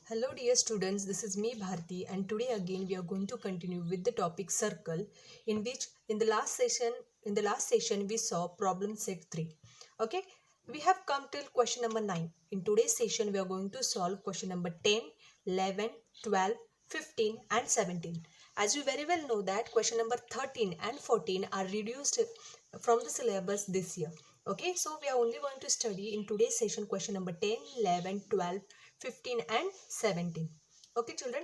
Hello dear students, this is me Bharti and today again we are going to continue with the topic circle, in which in the last session we saw problem set 3. Okay, we have come till question number 9. In today's session we are going to solve question number 10, 11, 12, 15 and 17. As you very well know that question number 13 and 14 are reduced from the syllabus this year. Okay, so we are only going to study in today's session question number 10, 11, 12, 15 and 17. Okay children,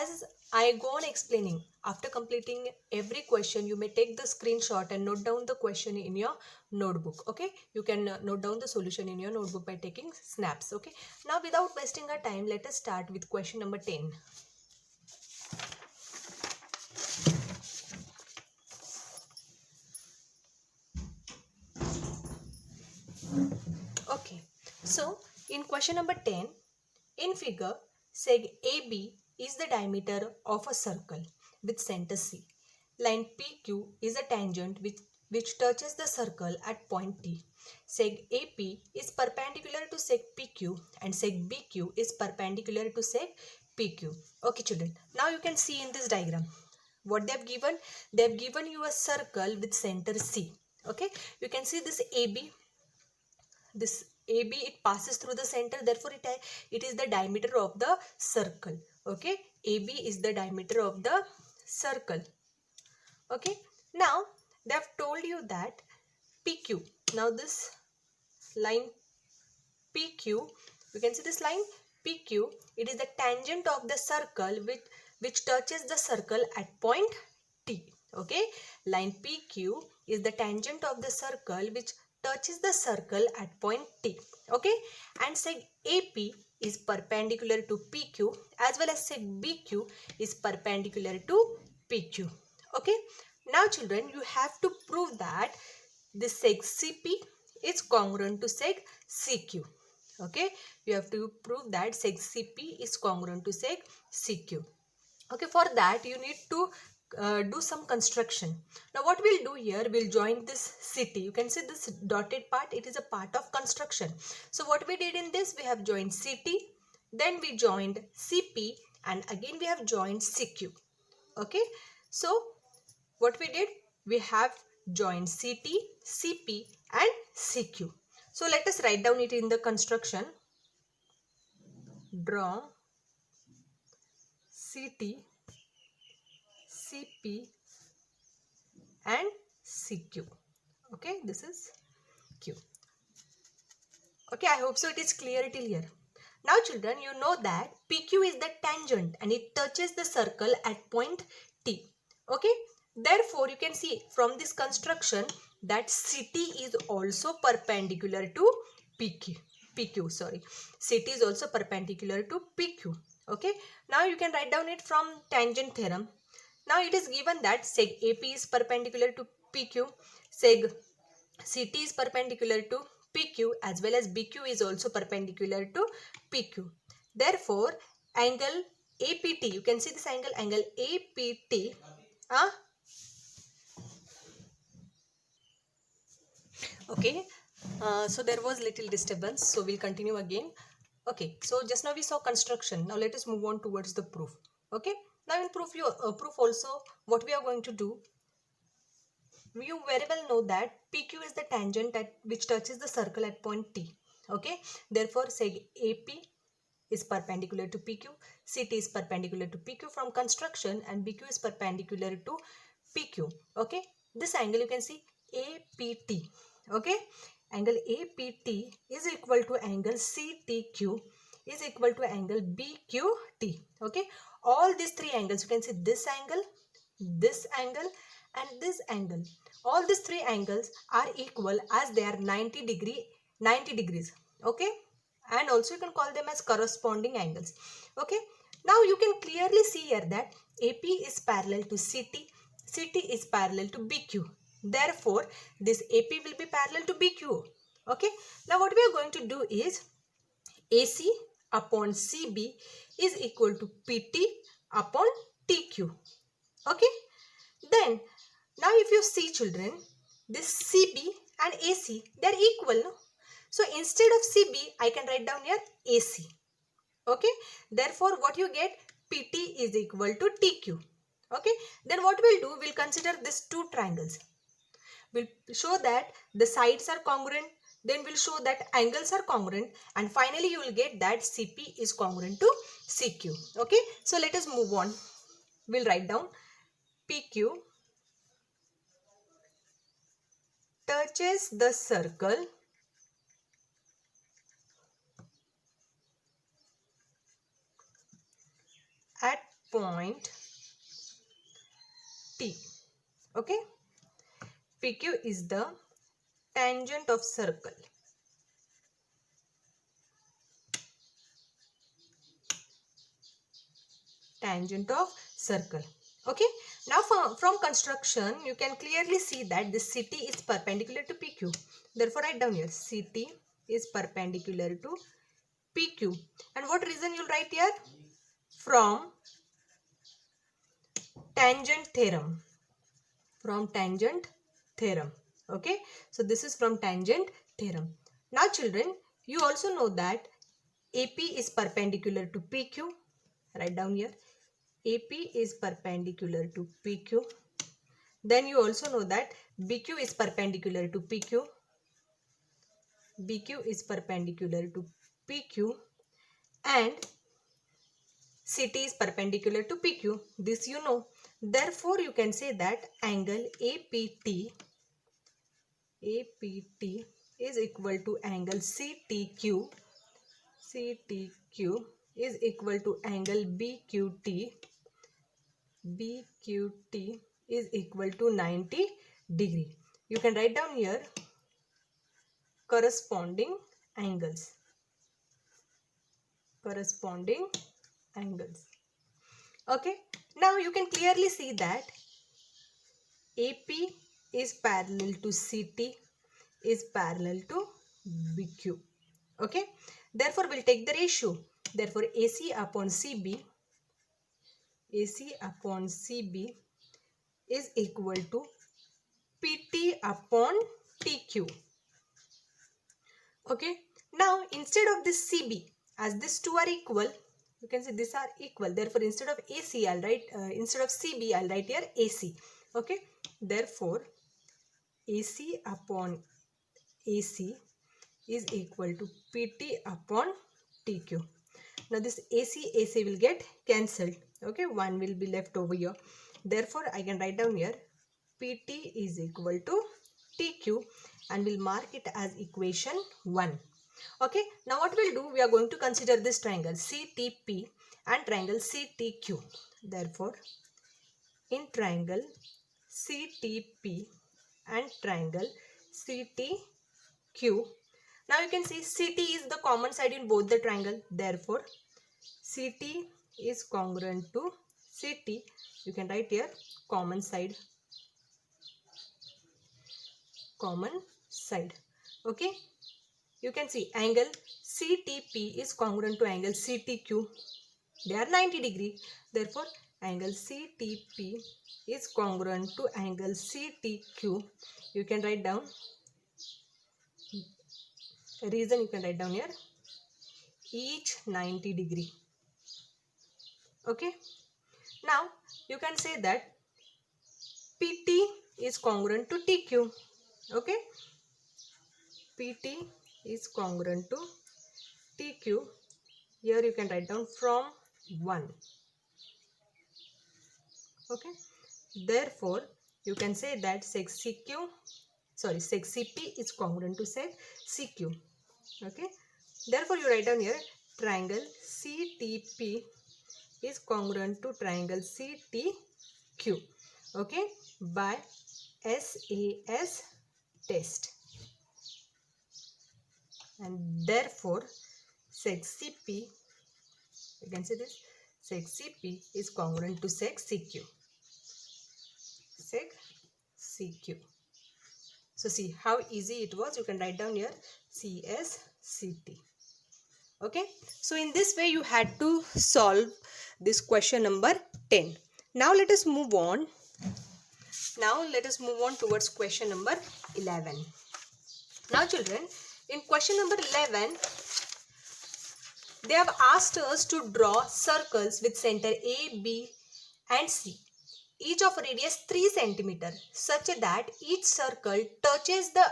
as I go on explaining, after completing every question you may take the screenshot and note down the question in your notebook. Okay, you can note down the solution in your notebook by taking snaps. Okay, now without wasting our time, let us start with question number 10. Okay, so in question number 10, in figure, seg AB is the diameter of a circle with center C. Line PQ is a tangent which touches the circle at point T. Seg AP is perpendicular to seg PQ and seg BQ is perpendicular to seg PQ. Okay children, now you can see in this diagram what they have given. They have given you a circle with center C. Okay, you can see this AB. This AB, it passes through the center, therefore it is the diameter of the circle. Okay, AB is the diameter of the circle. Okay, now they have told you that PQ, now this line PQ, you can see this line PQ, it is the tangent of the circle which touches the circle at point T. Okay, line PQ is the tangent of the circle which touches the circle at point T. Okay, and seg AP is perpendicular to PQ as well as seg BQ is perpendicular to PQ. Okay, now children, you have to prove that this seg CP is congruent to seg CQ. Okay, you have to prove that seg CP is congruent to seg CQ. Okay, for that you need to do some construction. Now what we'll do here, we'll join this CT. You can see this dotted part, it is a part of construction. So what we did in this, we have joined CT, then we joined CP and again we have joined CQ. Okay, so what we did, we have joined CT, CP and CQ. So let us write down it in the construction. Draw CT, CP and CQ. Okay, this is Q. Okay, I hope so it is clear till here. Now children, you know that PQ is the tangent and it touches the circle at point T. Okay, therefore you can see from this construction that CT is also perpendicular to PQ. CT is also perpendicular to PQ. Okay, now you can write down it from tangent theorem. Now it is given that seg AP is perpendicular to PQ, seg CT is perpendicular to PQ as well as BQ is also perpendicular to PQ. Therefore, angle APT, you can see this angle APT. Okay, so there was little disturbance, so we'll continue again. Okay, so just now we saw construction. Now let us move on towards the proof. Okay, now in proof also what we are going to do, you very well know that PQ is the tangent which touches the circle at point T. Okay, therefore seg AP is perpendicular to PQ, CT is perpendicular to PQ from construction and BQ is perpendicular to PQ. Okay, this angle you can see APT. Okay, angle APT is equal to angle CTQ is equal to angle BQT. Okay, all these three angles, you can see this angle and this angle, all these three angles are equal as they are 90 degrees. Okay, and also you can call them as corresponding angles. Okay, now you can clearly see here that AP is parallel to CT is parallel to BQ. Therefore, this AP will be parallel to BQ. Okay, now what we are going to do is AC upon CB is equal to PT upon TQ. Okay, then now if you see children, this CB and AC, they are equal. No? So instead of CB, I can write down here AC. Okay. Therefore, what you get? PT is equal to TQ. Okay. Then what we'll do? We'll consider these two triangles. We'll show that the sides are congruent. Then we'll show that angles are congruent. And finally, you will get that CP is congruent to CQ. Okay. So let us move on. We'll write down PQ touches the circle at point T. Okay. PQ is the tangent of circle. Tangent of circle. Okay. Now from construction, you can clearly see that this CT is perpendicular to PQ. Therefore, write down here CT is perpendicular to PQ. And what reason you'll write here? From tangent theorem. From tangent theorem. Okay. So this is from tangent theorem. Now children, you also know that AP is perpendicular to PQ. Write down here. AP is perpendicular to PQ. Then you also know that BQ is perpendicular to PQ. BQ is perpendicular to PQ. And CT is perpendicular to PQ. This you know. Therefore, you can say that angle APT is equal to angle CTQ. CTQ is equal to angle BQT. BQT is equal to 90 degree. You can write down here corresponding angles. Corresponding angles. Okay. Now you can clearly see that AP is parallel to CT is parallel to BQ. Okay. Therefore, we'll take the ratio. Therefore, AC upon CB is equal to PT upon TQ. Okay. Now, instead of this CB, as these two are equal, you can see these are equal. Therefore, instead of AC, I'll write, instead of CB, I'll write here AC. Okay. Therefore, AC upon AC is equal to PT upon TQ. Now, this AC will get cancelled. Okay. One will be left over here. Therefore, I can write down here PT is equal to TQ and we'll mark it as equation 1. Okay. Now, what we'll do, we are going to consider this triangle CTP and triangle CTQ. Therefore, in triangle CTP and triangle CTQ, now you can see CT is the common side in both the triangle. Therefore, CT is congruent to CT. You can write here common side. Common side. Okay. You can see angle CTP is congruent to angle CTQ. They are 90 degree. Therefore, angle CTP is congruent to angle CTQ. You can write down reason. You can write down here each 90 degree. Okay. Now, you can say that PT is congruent to TQ. Okay. PT is congruent to TQ. Here you can write down from 1. Okay. Therefore, you can say that sec CP is congruent to sec CQ. Okay. Therefore, you write down here triangle CTP is congruent to triangle CTQ. Okay. By SAS test. And therefore, sec CP, you can say this, sec CP is congruent to sec CQ. Sec CQ. So see how easy it was. You can write down here CSCT. Okay. So in this way you had to solve this question number 10. Now let us move on. Now let us move on towards question number 11. Now children, In question number 11, they have asked us to draw circles with center A, B and C, each of radius 3 centimeter, such that each circle touches the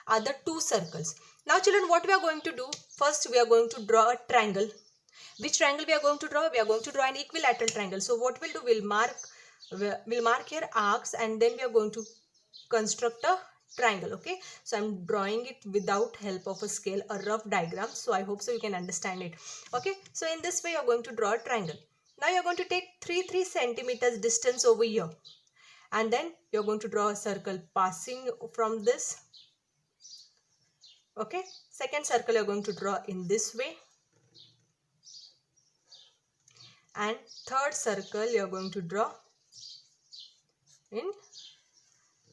other two circles. Now children, what we are going to do? First we are going to draw a triangle. Which triangle we are going to draw? We are going to draw an equilateral triangle. So what we'll do, we'll mark here arcs, and then we are going to construct a triangle. Okay, so I'm drawing it without help of a scale, a rough diagram. So I hope so you can understand it. Okay, so in this way you're going to draw a triangle. Now you're going to take 3 centimeters distance over here, and then you're going to draw a circle passing from this. Okay, second circle you're going to draw in this way, and third circle you're going to draw in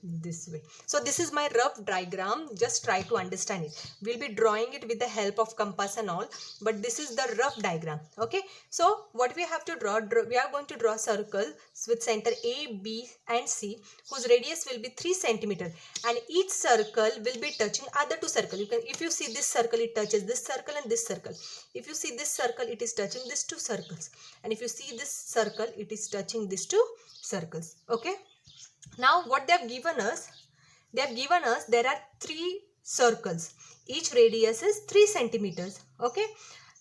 this way. So this is my rough diagram. Just try to understand it. We'll be drawing it with the help of compass and all, but this is the rough diagram. Okay, so what we have to draw, we are going to draw circles with center A, B and C, whose radius will be 3 centimeter, and each circle will be touching other two circles. You can, if you see this circle, it touches this circle and this circle. If you see this circle, it is touching these two circles, and if you see this circle, it is touching these two circles. Okay, now what they have given us, there are 3 circles. Each radius is 3 centimeters. Okay,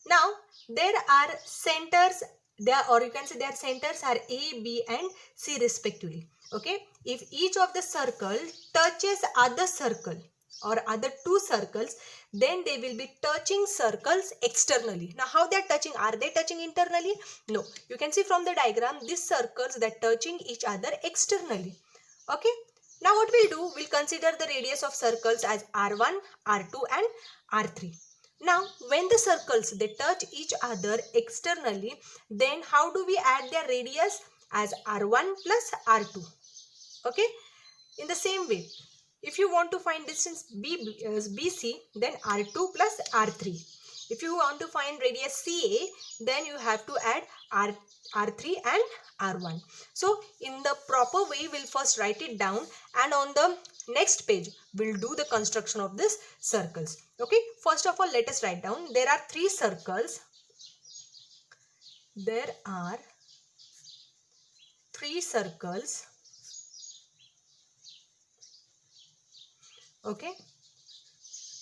now there are centers there, or you can say their centers are A, B and C respectively. Okay, if each of the circle touches other circle or other two circles, then they will be touching circles externally. Now how they are touching? Are they touching internally? No. You can see from the diagram, these circles that touching each other externally. Okay, now what we'll do, we'll consider the radius of circles as R1, R2 and R3. Now when the circles, they touch each other externally, then how do we add their radius? As R1 plus R2. Okay, in the same way, if you want to find distance BC, then R2 plus R3. If you want to find radius CA, then you have to add R3 and R1. So in the proper way, we'll first write it down, and on the next page, we'll do the construction of these circles. Okay, first of all, let us write down. There are 3 circles. There are 3 circles. Okay,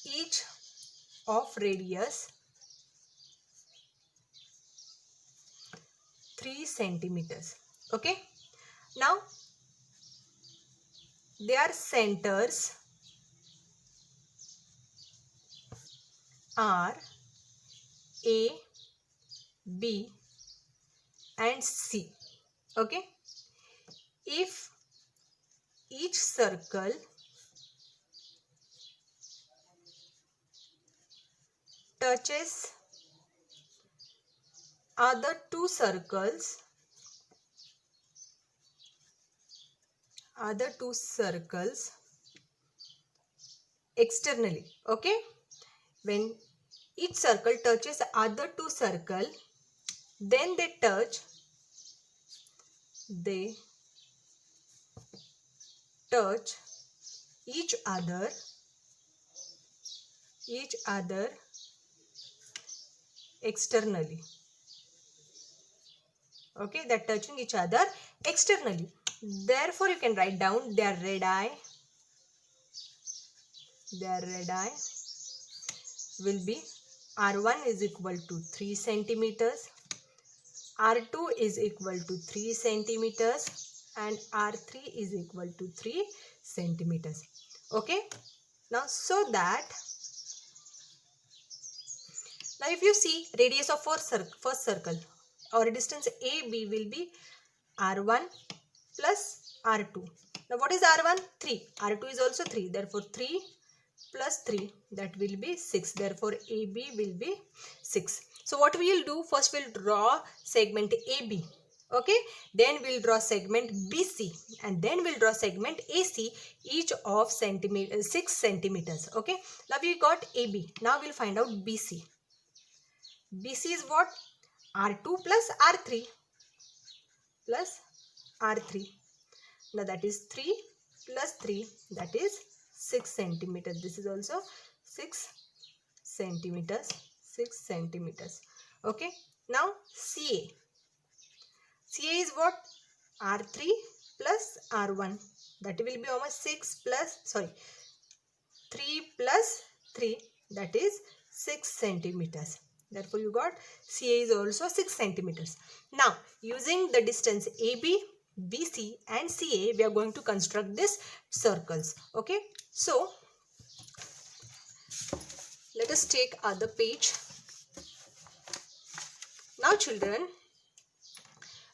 each of radius 3 centimeters. Okay, now their centers are A, B and C. Okay, if each circle touches other two circles, externally. Okay, when each circle touches other two circle, then they touch each other externally. Okay, they're touching each other externally. Therefore, you can write down their radii will be R1 is equal to 3 centimeters, R2 is equal to 3 centimeters and R3 is equal to 3 centimeters. Okay, now so that, now if you see radius of first circle, our distance AB will be R1 plus R2. Now what is R1? 3. R2 is also 3. Therefore 3 plus 3, that will be 6. Therefore AB will be 6. So what we will do, first we'll draw segment AB. Okay, then we'll draw segment BC, and then we'll draw segment AC, each of 6 centimeters. Okay, now we got AB. Now we'll find out BC. BC is what? R2 plus R3. Now that is 3 plus 3, that is 6 centimeters. This is also 6 centimeters. 6 centimeters. Okay. Now CA. CA is what? R3 plus R1. That will be how much? 3 plus 3. That is 6 centimeters. Therefore, you got CA is also 6 centimeters. Now, using the distance AB, BC and CA, we are going to construct these circles. Okay. So, let us take other page. Now, children,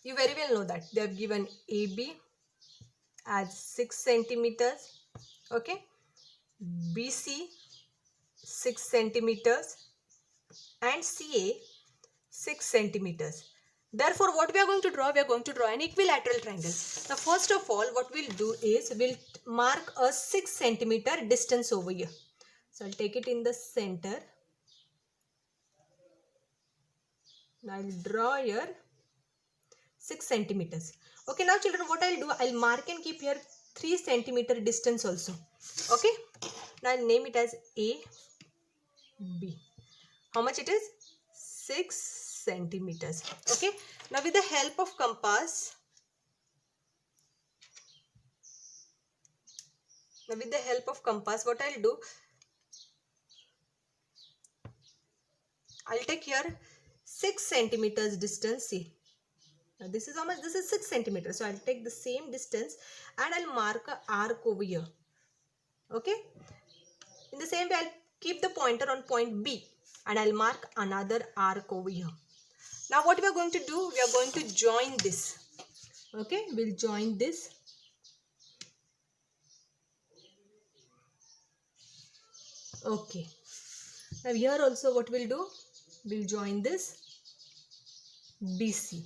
you very well know that they have given AB as 6 centimeters. Okay. BC 6 centimeters and CA 6 centimeters. Therefore, what we are going to draw? We are going to draw an equilateral triangle. Now, first of all, what we'll do is we'll mark a 6 centimeter distance over here. So, I'll take it in the center. Now, I'll draw here 6 centimeters. Okay, now children, what I'll do? I'll mark and keep here 3 centimeter distance also. Okay. Now, I'll name it as A, B. How much it is? 6 centimeters. Okay. Now, with the help of compass, what I'll do? I'll take here 6 centimeters distance. See. Now, this is how much? This is 6 centimeters. So, I'll take the same distance and I'll mark a arc over here. Okay. In the same way, I'll keep the pointer on point B and I'll mark another arc over here. Now, what we are going to do? We are going to join this. Okay. We'll join this. Okay. Now, here also what we'll do? We'll join this BC.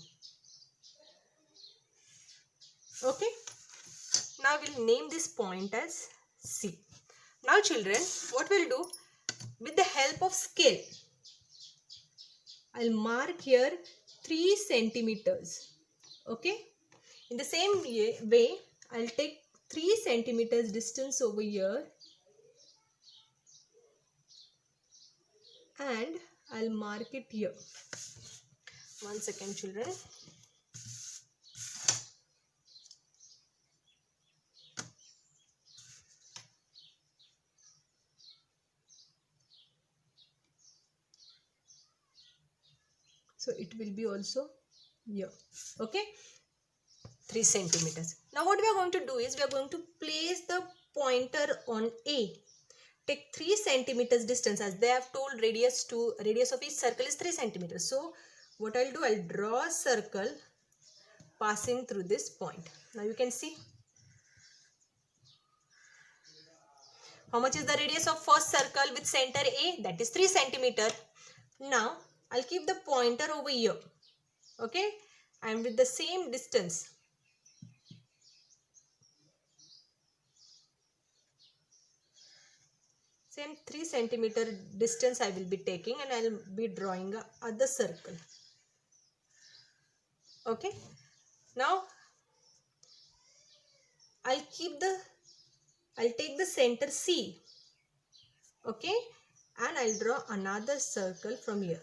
Okay. Now, we'll name this point as C. Now, children, what we'll do? With the help of scale, I'll mark here 3 centimeters. Okay. In the same way, I'll take 3 centimeters distance over here and I'll mark it here. 1 second, children. So, it will be also here. Okay. 3 centimeters. Now, what we are going to do is we are going to place the pointer on A. Take 3 centimeters distance, as they have told radius of each circle is 3 centimeters. So, what I'll do? I'll draw a circle passing through this point. Now, you can see. How much is the radius of first circle with center A? That is 3 centimeter. Now, I'll keep the pointer over here. Okay. And with the same distance. Same 3 centimeter distance I will be taking and I will be drawing a other circle. Okay. Now, I'll take the center C. Okay. And I'll draw another circle from here.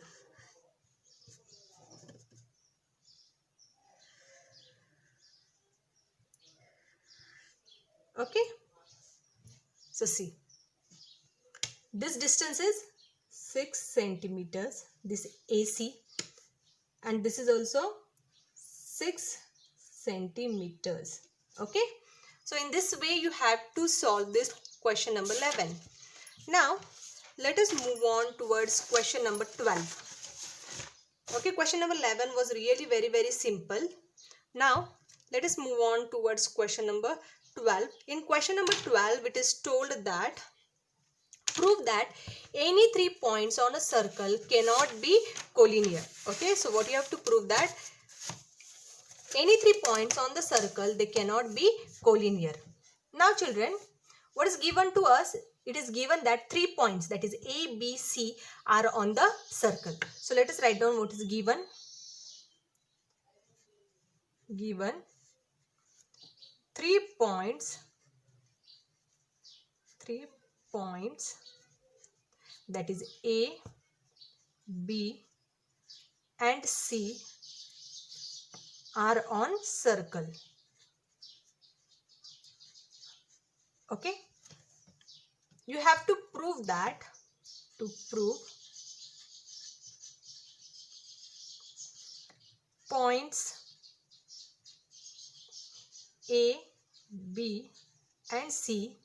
Okay. So, see. This distance is 6 centimeters. This AC. And this is also 6 centimeters. Okay. So, in this way, you have to solve this question number 11. Now, let us move on towards question number 12. Okay, question number 11 was really very simple. Now, let us move on towards question number 12. In question number 12, it is told that prove that any 3 points on a circle cannot be collinear. Okay, so what you have to prove that any 3 points on the circle, they cannot be collinear. Now, children, what is given to us? It is given that 3 points, that is A, B, C, are on the circle. So, let us write down what is given. Given 3 points that is A, B and C are on circle. Okay, you have to prove that. To prove points A, B and C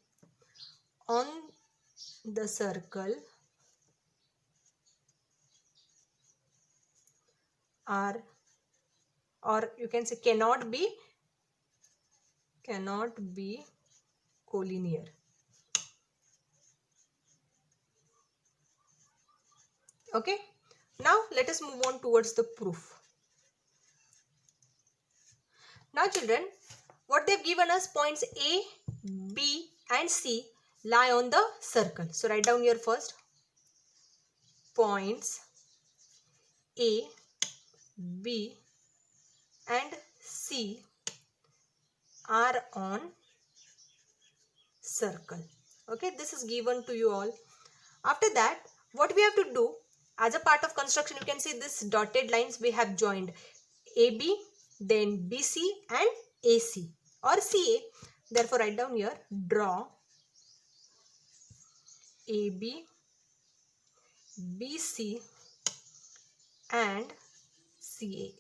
on the circle are, or you can say cannot be collinear. Okay, now let us move on towards the proof. Now children, what they've given us, points A, B and C lie on the circle. So write down here first, points A, B and C are on circle. Okay, this is given to you all. After that, what we have to do as a part of construction, you can see this dotted lines we have joined AB, then BC and AC or CA. Therefore, write down here, draw AB, BC and CA.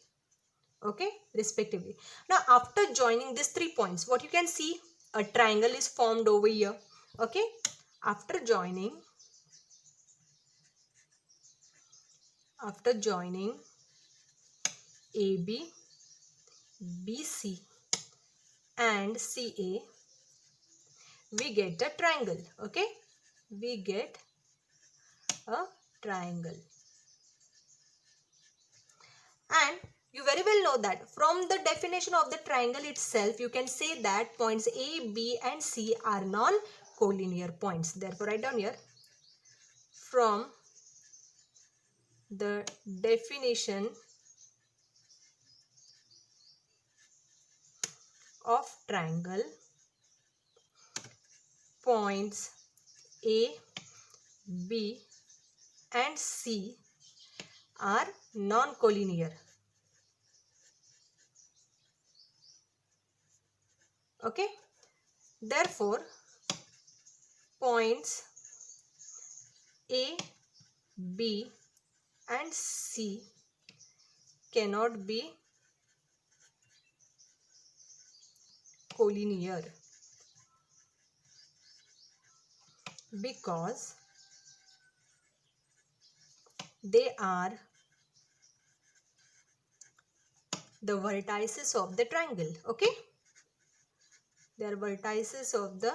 Okay, respectively. Now, after joining these 3 points, what you can see, a triangle is formed over here. Okay, after joining AB, BC and CA, we get a triangle. Okay, we get a triangle. And you very well know that from the definition of the triangle itself, you can say that points A, B and C are non-collinear points. Therefore, write down here, from the definition of triangle, points A, B and C are non-collinear. Okay, therefore points A, B and C cannot be collinear because they are the vertices of the triangle. Okay, they are vertices of the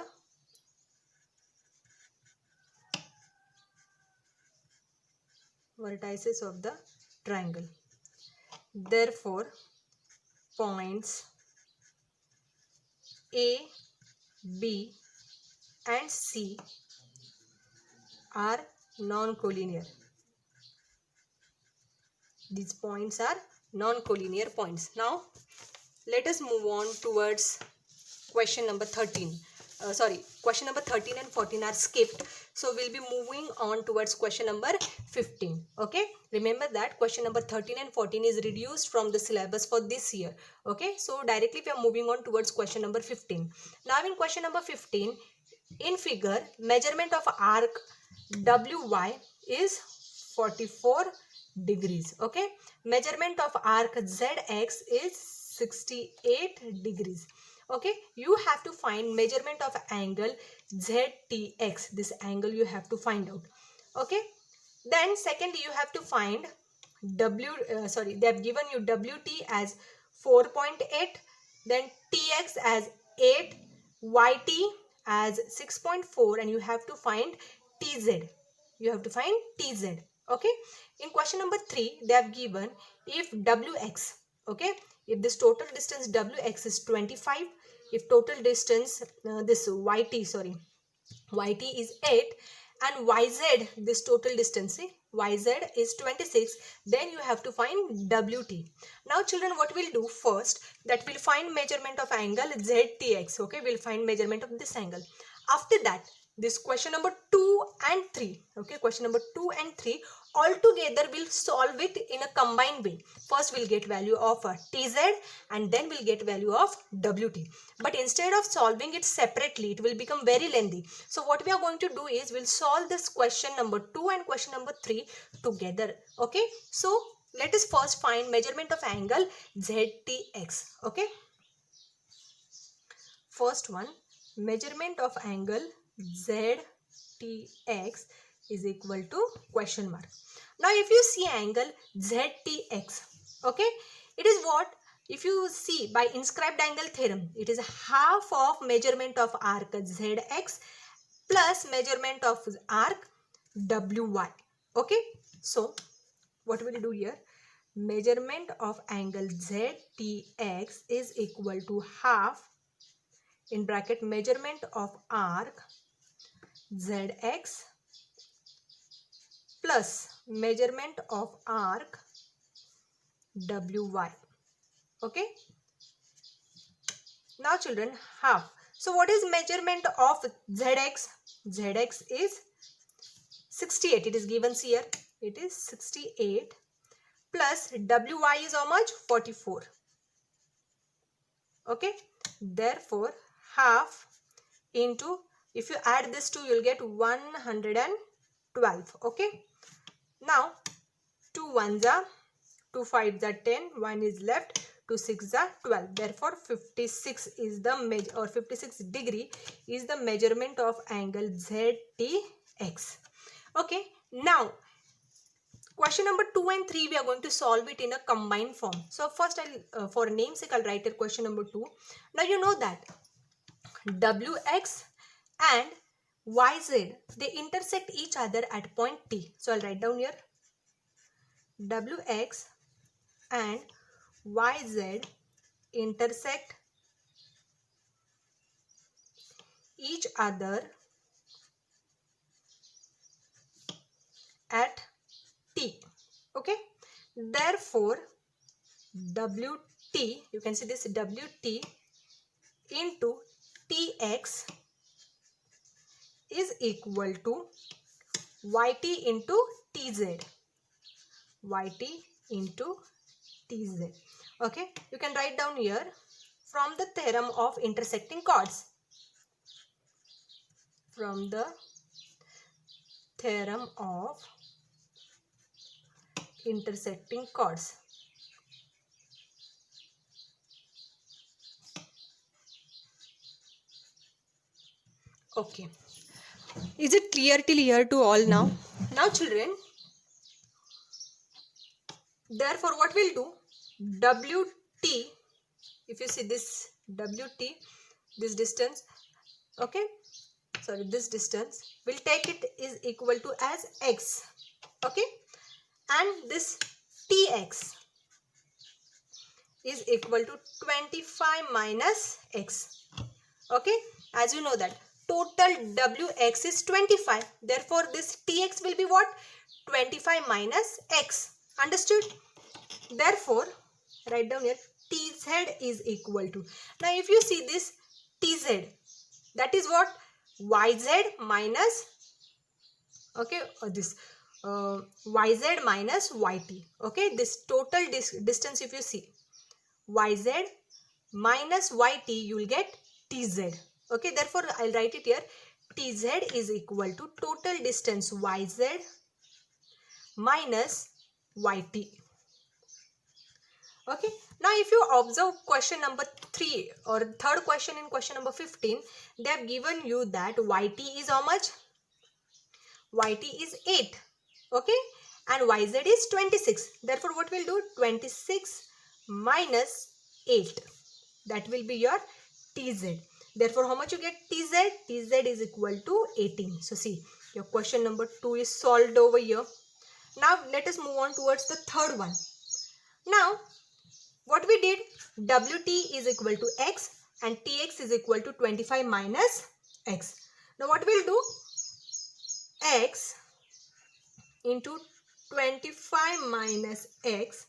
triangle. Therefore, points A, B and C are non-collinear. These points are non-collinear points. Now, let us move on towards question number 13. Question number 13 and 14 are skipped. So, we'll be moving on towards question number 15. Okay. Remember that question number 13 and 14 is reduced from the syllabus for this year. Okay. So, directly we are moving on towards question number 15. Now, in question number 15, in figure, measurement of arc WY is 44 degrees. Okay. Measurement of arc ZX is 68 degrees. Okay, you have to find measurement of angle ZTX. This angle you have to find out. Okay, then secondly you have to find they have given you WT as 4.8, then TX as 8, YT as 6.4, and you have to find TZ. Okay, in question number 3 they have given if WX, okay, if this total distance WX is 25, if total distance YT is 8 and YZ, this total distance YZ is 26, then you have to find WT. Now children, what we'll do first, that we'll find measurement of angle ZTX. Okay, we'll find measurement of this angle. After that, this question number 2 and 3. Okay, question number 2 and 3 all together we'll solve it in a combined way. First we'll get value of TZ and then we'll get value of WT. But instead of solving it separately, it will become very lengthy. So what we are going to do is we'll solve this question number 2 and question number 3 together. Okay, so let us first find measurement of angle ZTX. Okay, first one, measurement of angle ZTX is equal to question mark. Now if you see angle ZTX, okay, it is what? If you see by inscribed angle theorem, it is half of measurement of arc ZX plus measurement of arc WY. Okay, so what will we do here? Measurement of angle ZTX is equal to half in bracket measurement of arc ZX plus measurement of arc WY. Okay. Now children, half. So what is measurement of ZX? ZX is 68. It is given here. It is 68 plus WY is how much? 44. Okay. Therefore, half into, if you add this two, you will get 112. Okay. Now, 2 1s are 2 5s are 10. 1 is left. 2 6s are 12. Therefore, 56 is the measure, or 56 degree is the measurement of angle ZTX. Okay. Now, question number 2 and 3 we are going to solve it in a combined form. So first I'll for namesake I'll write it question number 2. Now you know that WX and YZ, they intersect each other at point T. So I'll write down here WX and YZ intersect each other at T. Okay. Therefore, WT, you can see this WT into TX is equal to YT into TZ. YT into TZ. Okay. You can write down here from the theorem of intersecting chords. From the theorem of intersecting chords. Okay. Is it clear till here to all now? Now children, therefore what we'll do, WT, if you see this WT, this distance, okay, sorry, this distance, we'll take it is equal to as X, okay, and this TX is equal to 25 minus X, okay, as you know that total WX is 25, therefore this TX will be what? 25 minus X, understood? Therefore, write down here TZ is equal to, now if you see this TZ, that is what? YZ minus, okay, or this YZ minus YT, okay, this total distance if you see YZ minus YT, you will get TZ, okay, therefore I'll write it here, TZ is equal to total distance YZ minus YT. Okay, now if you observe question number 3 or third question in question number 15, they have given you that YT is how much? YT is 8, okay, and YZ is 26. Therefore, what we'll do? 26 minus 8. That will be your TZ. Therefore, how much you get TZ? TZ is equal to 18. So, see, your question number 2 is solved over here. Now, let us move on towards the third one. Now, what we did, WT is equal to X and TX is equal to 25 minus X. Now what we'll do, X into 25 minus X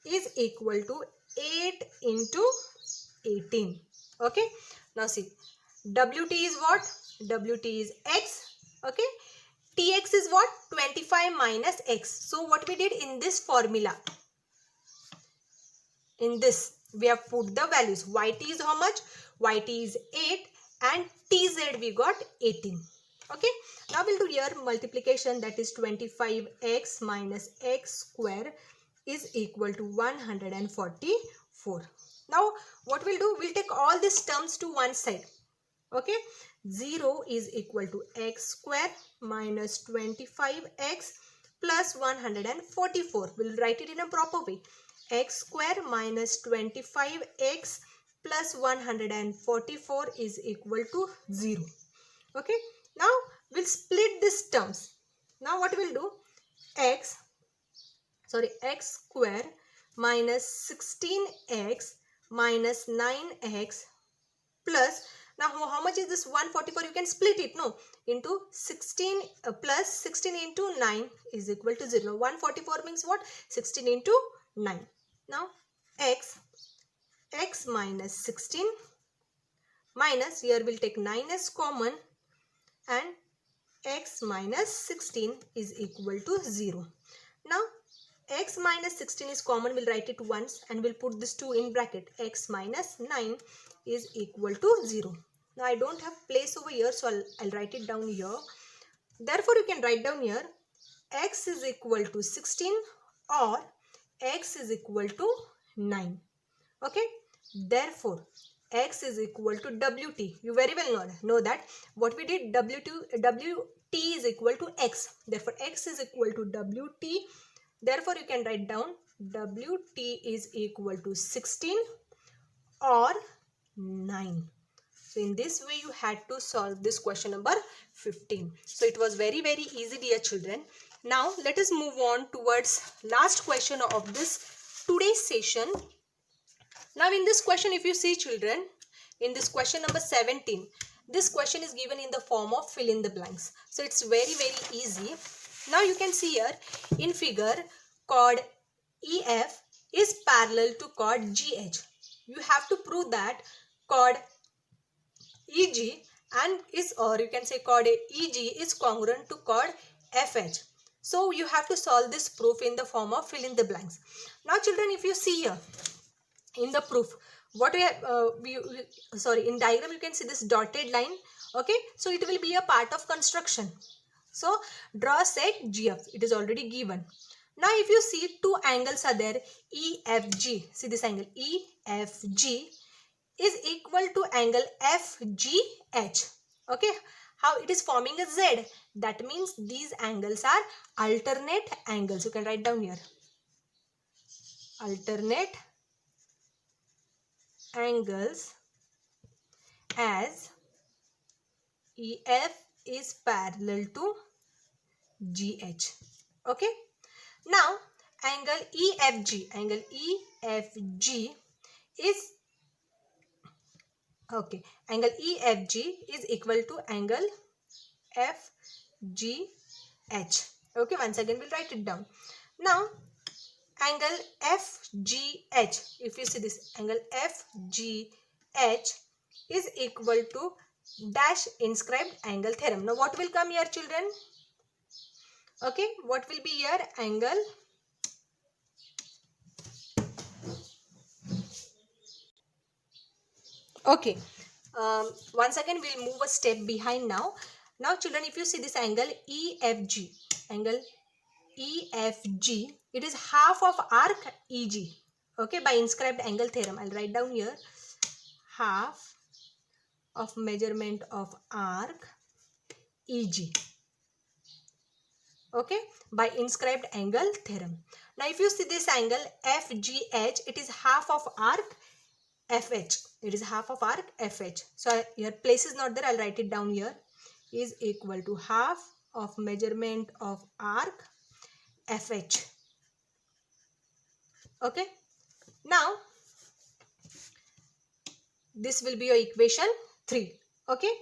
is equal to 8 into 18. Okay. Now see, WT is what? Wt is x. Okay, Tx is what? 25 minus x. So what we did in this formula, in this we have put the values. Yt is how much? Yt is 8 and Tz we got 18. Okay, now we'll do here multiplication, that is 25x minus x square is equal to 144. Now what we'll do, we'll take all these terms to one side. Okay, 0 is equal to x square minus 25x plus 144. We'll write it in a proper way. X square minus 25x plus 144 is equal to 0. Okay, now we'll split these terms. Now what we'll do, x square minus 16x minus 9x plus, now how much is this 144? You can split it, no, into 16 plus 16 into 9 is equal to 0. 144 means what? 16 into 9. Now x minus 16 minus, here we'll take 9 as common, and x minus 16 is equal to 0. Now x minus 16 is common, we'll write it once and we'll put this 2 in bracket. X minus 9 is equal to 0. Now I don't have place over here, so I'll write it down here. Therefore you can write down here x is equal to 16 or x is equal to 9. Okay, therefore x is equal to Wt. You very well know that what we did, Wt is equal to x. Therefore x is equal to Wt. Therefore you can write down Wt is equal to 16 or 9. So in this way you had to solve this question number 15. So it was very easy, dear children. Now let us move on towards last question of this today's session. Now in this question, if you see children, in this question number 17, this question is given in the form of fill in the blanks. So it's very easy. Now you can see here in figure, chord EF is parallel to chord GH. You have to prove that chord EG and is, or you can say chord EG is congruent to chord FH. So you have to solve this proof in the form of fill in the blanks. Now children, if you see here in the proof, what we have, in diagram you can see this dotted line. Okay, so it will be a part of construction. So draw set GF, it is already given. Now if you see two angles are there, EFG, see this angle EFG is equal to angle FGH. Okay, how it is forming a Z? That means these angles are alternate angles. You can write down here, alternate angles, as EF is parallel to GH. Okay, now angle EFG is angle EFG is equal to angle FGH. Okay, once again we'll write it down. Now angle FGH, if you see this angle FGH is equal to dash inscribed angle theorem. Now what will come here children? Okay, what will be here? Angle okay. Once again we'll move a step behind now. Now children, if you see this angle EFG, it is half of arc EG. Okay, by inscribed angle theorem, I'll write down here, half of measurement of arc EG. Okay, by inscribed angle theorem. Now if you see this angle FGH, it is half of arc FH. It is half of arc FH. So your place is not there, I'll write it down here, is equal to half of measurement of arc FH. Okay, now this will be your equation 3. Okay,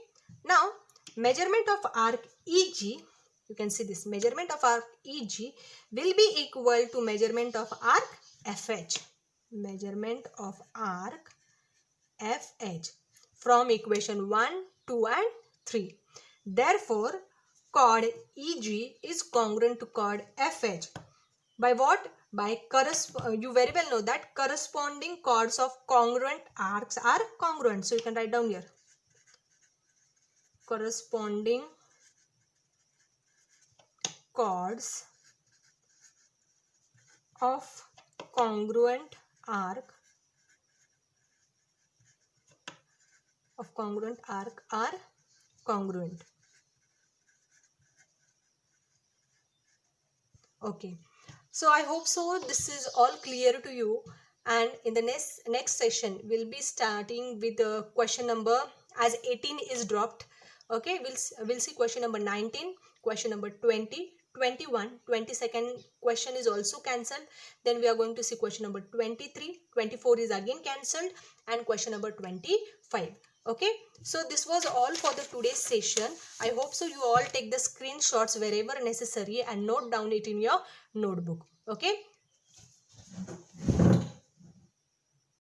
now measurement of arc EG, you can see this measurement of arc EG will be equal to measurement of arc FH. Measurement of arc FH from equation 1, 2 and 3. Therefore, chord EG is congruent to chord FH. By what? By you very well know that corresponding chords of congruent arcs are congruent. So you can write down here. Corresponding chords of congruent arc are congruent. Okay, so I hope so this is all clear to you, and in the next session we'll be starting with the question number, as 18 is dropped. Okay, we'll see question number 19, question number 20, 21, 22nd question is also cancelled. Then we are going to see question number 23, 24 is again cancelled, and question number 25. Okay, so this was all for the today's session. I hope so you all take the screenshots wherever necessary and note down it in your notebook. Okay.